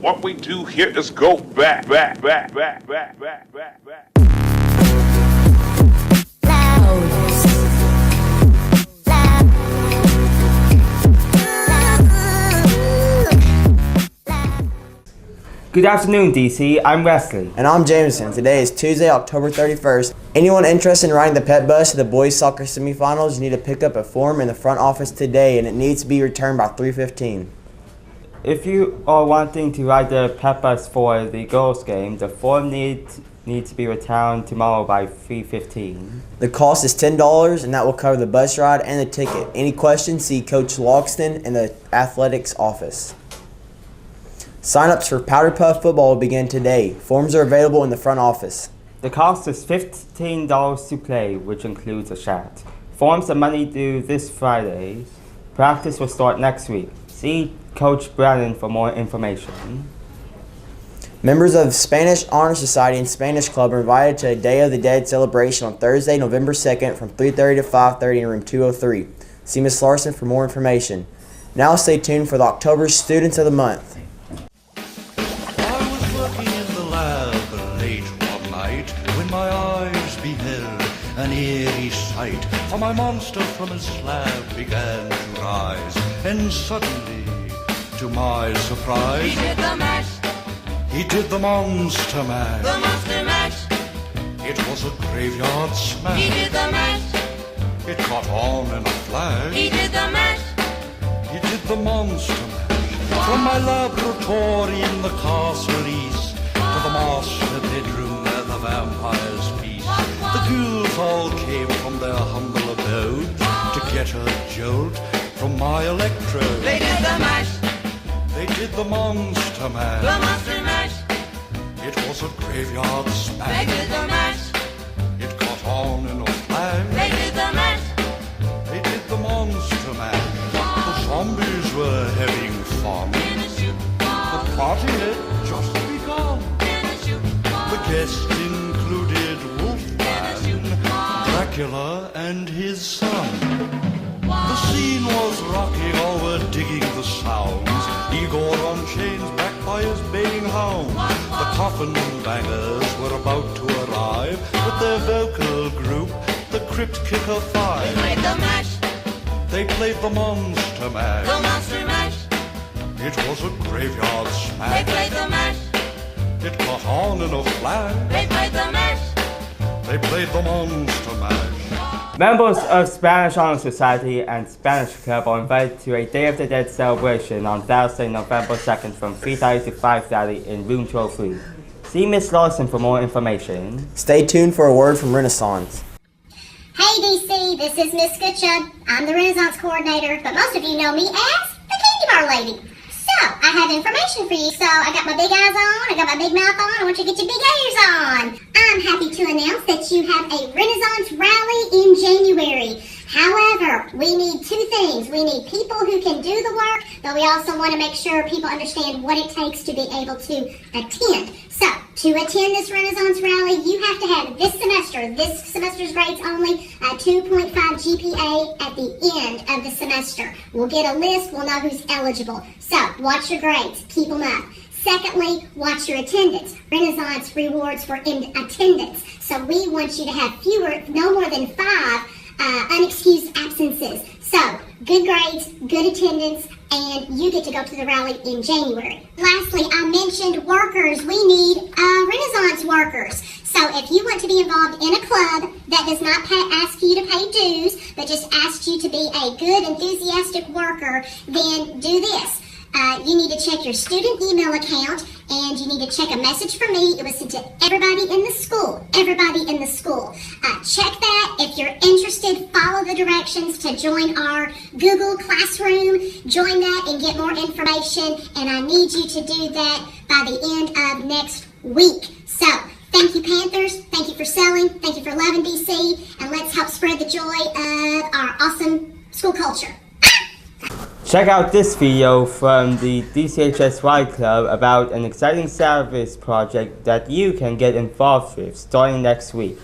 What we do here is go back. Good afternoon, DC. I'm Wesley. And I'm Jameson. Today is Tuesday, October 31st. Anyone interested in riding the pet bus to the boys soccer semifinals, you need to pick up a form in the front office today, and it needs to be returned by 3:15. If you are wanting to ride the pet bus for the girls' game, the form needs to be returned tomorrow by 3:15. The cost is $10, and that will cover the bus ride and the ticket. Any questions, see Coach Logston in the athletics office. Sign-ups for Powder Puff football will begin today. Forms are available in the front office. The cost is $15 to play, which includes a shirt. Forms are money due this Friday. Practice will start next week. See Coach Brennan for more information. Members of Spanish Honor Society and Spanish Club are invited to a Day of the Dead celebration on Thursday, November 2nd from 3:30 to 5:30 in room 203. See Ms. Larson for more information. Now stay tuned for the October Students of the Month. My eyes beheld an eerie sight, for my monster from his slab began to rise, and suddenly, to my surprise, he did the mash. He did the monster mash. The monster mash. It was a graveyard smash. He did the mash. It caught on in a flash. He did the mash. He did the monster mash. From my laboratory in the castle east to the master bedroom where the vampires feast. The ghouls all came from their humble abode to get a jolt from my electrode. They did the mash. They did the monster mash. The monster mash. It was a graveyard smash. They did the mash. It caught on in a flash. They did the mash. They did the monster mash. The zombies were having fun. The party had just begun. The guests included Wolfman, Dracula, and his son. The scene was rocking, all were digging the sounds. Igor on chains, backed by his baying hounds. The coffin bangers were about to arrive with their vocal group, the Crypt Kicker Five. They played the mash. They played the monster mash. The monster mash. It was a graveyard They smash. played the mash. It caught on in a flash. They played the mash. They played the monster mash. Members of Spanish Honor Society and Spanish Club are invited to a Day of the Dead celebration on Thursday, November 2nd from 3:30 to 5:30 in room 203. See Ms. Larson for more information. Stay tuned for a word from Renaissance. Hey DC, this is Miss Goodchub. I'm the Renaissance coordinator, but most of you know me as the Candy Bar Lady. So, I have information for you. So, I got my big eyes on, I got my big mouth on, I want you to get your big ears on. I'm happy to announce that you have a Renaissance rally in January. However, we need two things. We need people who can do the work, but we also want to make sure people understand what it takes to be able to attend. So, to attend this Renaissance rally, you have to have this semester's grades only, a 2.5 GPA at the end of the semester. We'll get a list, we'll know who's eligible. So, watch your grades, keep them up. Secondly, watch your attendance. Renaissance rewards for attendance. So we want you to have no more than 5 unexcused absences. So, good grades, good attendance, and you get to go to the rally in January. Lastly, I mentioned workers. We need Renaissance workers. So if you want to be involved in a club that does not ask you to pay dues, but just asks you to be a good, enthusiastic worker, then do this. You need to check your student email account, and you need to check a message from me. It was sent to everybody in the school. Check that. If you're interested, follow the directions to join our Google Classroom. Join that and get more information, and I need you to do that by the end of next week. So, thank you, Panthers. Thank you for selling. Thank you for loving DC, and let's help spread the joy of our awesome school culture. Check out this video from the DCHSY Club about an exciting service project that you can get involved with starting next week.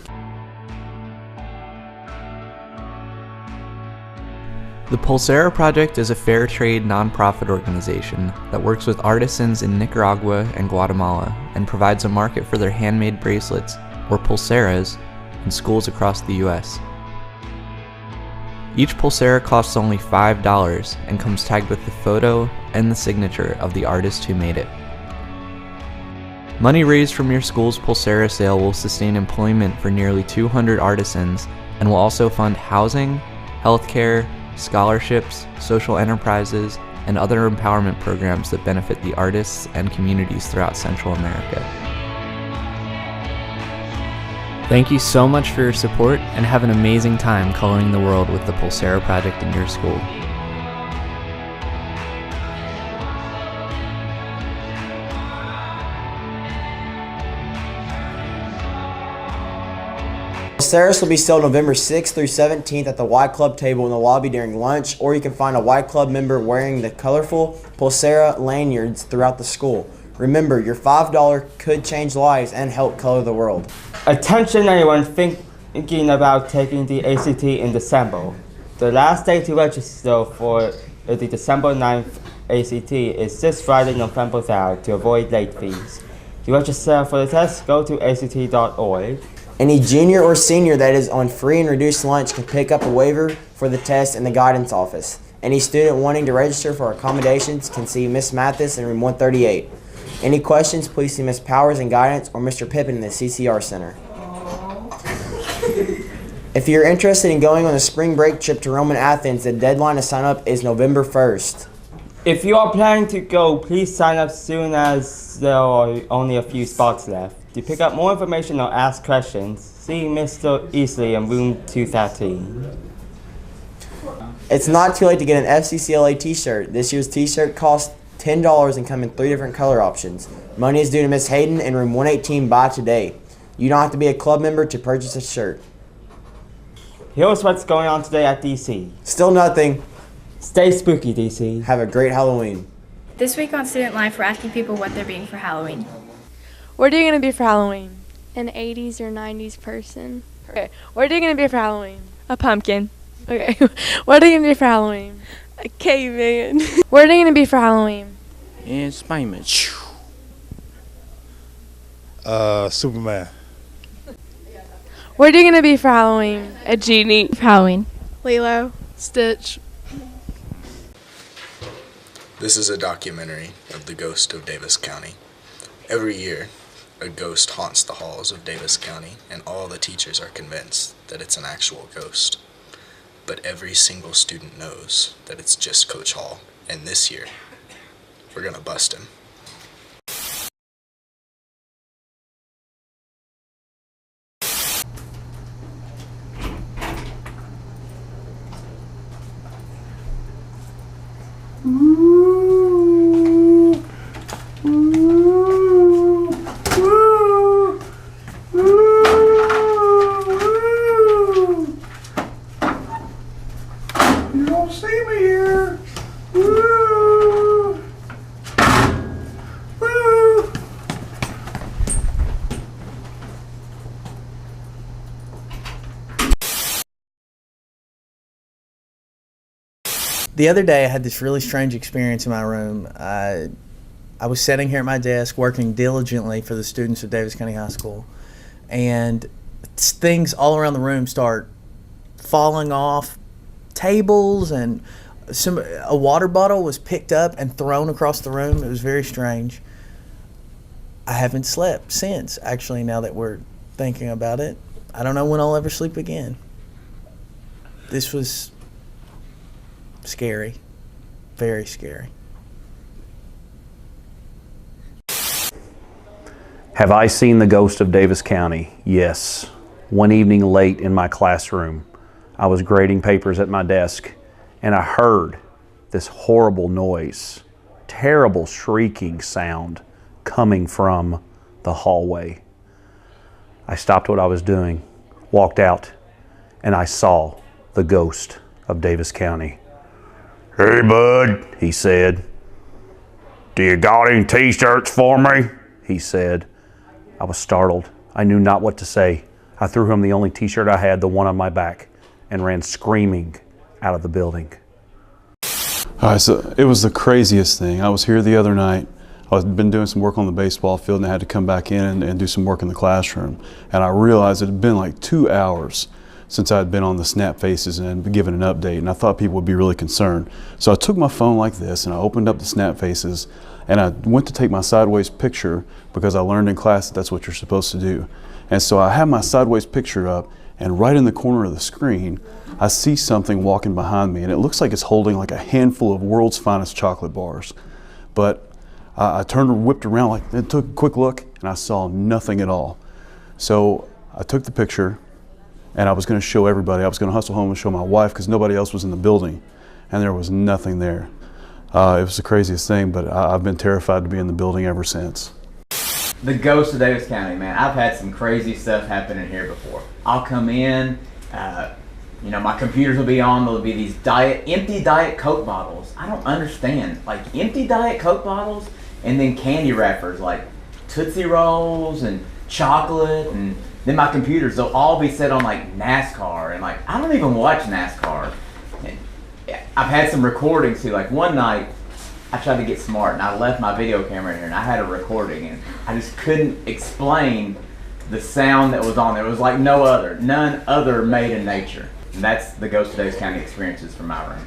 The Pulsera Project is a fair trade nonprofit organization that works with artisans in Nicaragua and Guatemala and provides a market for their handmade bracelets, or pulseras, in schools across the U.S. Each pulsera costs only $5 and comes tagged with the photo and the signature of the artist who made it. Money raised from your school's pulsera sale will sustain employment for nearly 200 artisans and will also fund housing, healthcare, scholarships, social enterprises, and other empowerment programs that benefit the artists and communities throughout Central America. Thank you so much for your support, and have an amazing time coloring the world with the Pulsera Project in your school. Pulseras will be sold November 6th through 17th at the Y Club table in the lobby during lunch, or you can find a Y Club member wearing the colorful Pulsera lanyards throughout the school. Remember, your $5 could change lives and help color the world. Attention anyone thinking about taking the ACT in December. The last day to register for the December 9th ACT is this Friday, November 3rd, to avoid late fees. To register for the test, go to act.org. Any junior or senior that is on free and reduced lunch can pick up a waiver for the test in the guidance office. Any student wanting to register for accommodations can see Miss Mathis in room 138. Any questions, please see Miss Powers in guidance or Mr. Pippin in the CCR Center. If you're interested in going on a spring break trip to Rome and Athens, the deadline to sign up is November 1st. If you are planning to go, please sign up soon as there are only a few spots left. To pick up more information or ask questions, see Mr. Easley in room 213. It's not too late to get an FCCLA t-shirt. This year's t-shirt costs $10 and come in 3 different color options. Money is due to Miss Hayden in room 118 by today. You don't have to be a club member to purchase a shirt. Here's what's going on today at DC. Still nothing. Stay spooky, DC. Have a great Halloween. This week on Student Life, we're asking people what they're being for Halloween. What are you going to be for Halloween? An 80s or 90s person. Okay. What are you going to be for Halloween? A pumpkin. Okay. What are you going to be for Halloween? A caveman. What are you going to be for Halloween? And Spider-Man. Superman. What are you going to be for Halloween? A genie. For Halloween. Lilo. Stitch. This is a documentary of the ghost of Davis County. Every year, a ghost haunts the halls of Davis County, and all the teachers are convinced that it's an actual ghost. But every single student knows that it's just Coach Hall, and this year, we're gonna bust him. You don't see me here. The other day I had this really strange experience in my room. I was sitting here at my desk working diligently for the students of Davis County High School, and things all around the room start falling off tables, and a water bottle was picked up and thrown across the room. It was very strange. I haven't slept since, actually, now that we're thinking about it. I don't know when I'll ever sleep again. This was scary, very scary. Have I seen the ghost of Davis County? Yes. One evening late in my classroom, I was grading papers at my desk, and I heard this horrible noise, terrible shrieking sound coming from the hallway. I stopped what I was doing, walked out, and I saw the ghost of Davis County. "Hey, bud," he said. "Do you got any t-shirts for me?" he said. I was startled. I knew not what to say. I threw him the only t-shirt I had, the one on my back, and ran screaming out of the building. All right, so it was the craziest thing. I was here the other night. I'd been doing some work on the baseball field and I had to come back in and do some work in the classroom. And I realized it had been like 2 hours since I had been on the Snap Faces and given an update, and I thought people would be really concerned. So I took my phone like this and I opened up the Snap Faces and I went to take my sideways picture because I learned in class that that's what you're supposed to do. And so I have my sideways picture up, and right in the corner of the screen I see something walking behind me, and it looks like it's holding like a handful of world's finest chocolate bars. But I turned and whipped around like and took a quick look, and I saw nothing at all. So I took the picture and I was going to show everybody. I was going to hustle home and show my wife because nobody else was in the building, and there was nothing there. It was the craziest thing, but I've been terrified to be in the building ever since. The ghost of Davis County, man. I've had some crazy stuff happen in here before. I'll come in, you know, my computers will be on, there'll be these empty Diet Coke bottles. I don't understand. Like, empty Diet Coke bottles and then candy wrappers like Tootsie Rolls and chocolate, and then my computers, they'll all be set on like NASCAR, and like, I don't even watch NASCAR. And I've had some recordings too. Like one night, I tried to get smart and I left my video camera in here and I had a recording, and I just couldn't explain the sound that was on there. It was like none other made in nature. And that's the Ghost of Davis County experiences from my room.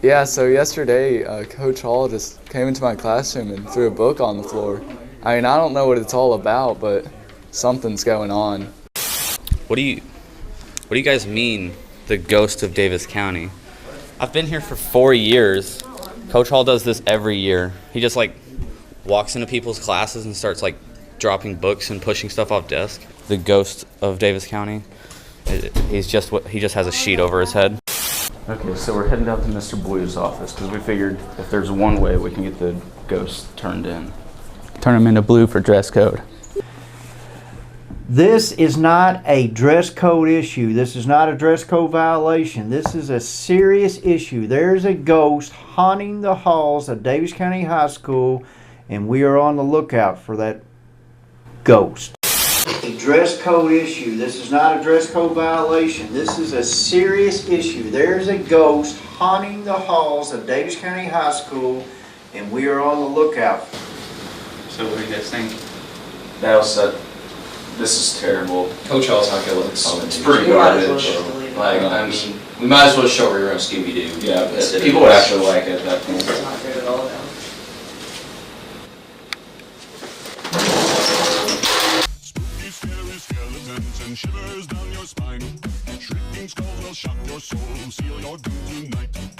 Yeah, so yesterday, Coach Hall just came into my classroom and threw a book on the floor. I mean, I don't know what it's all about, but something's going on. What do you guys mean, the Ghost of Davis County? I've been here for 4 years. Coach Hall does this every year. He just like walks into people's classes and starts like dropping books and pushing stuff off desk. The Ghost of Davis County. He just has a sheet over his head. Okay, so we're heading down to Mr. Blue's office because we figured if there's one way we can get the ghost turned in. Turn him into blue for dress code. This is not a dress code issue. This is not a dress code violation. This is a serious issue. There's a ghost haunting the halls of Davis County High School, and we are on the lookout for that ghost. A dress code issue. This is not a dress code violation. This is a serious issue. There's a ghost haunting the halls of Davis County High School, and we are on the lookout. So what do you guys think? This is terrible. Coach Hall's not gonna look. It's pretty garbage. Like, I mean, we might as well show her on Scooby-Doo. Yeah, people would actually like it at that point. It's not good at all now. Spooky, scary skeletons and shivers down your spine. Shrieking skulls will shock your soul, seal your doom tonight.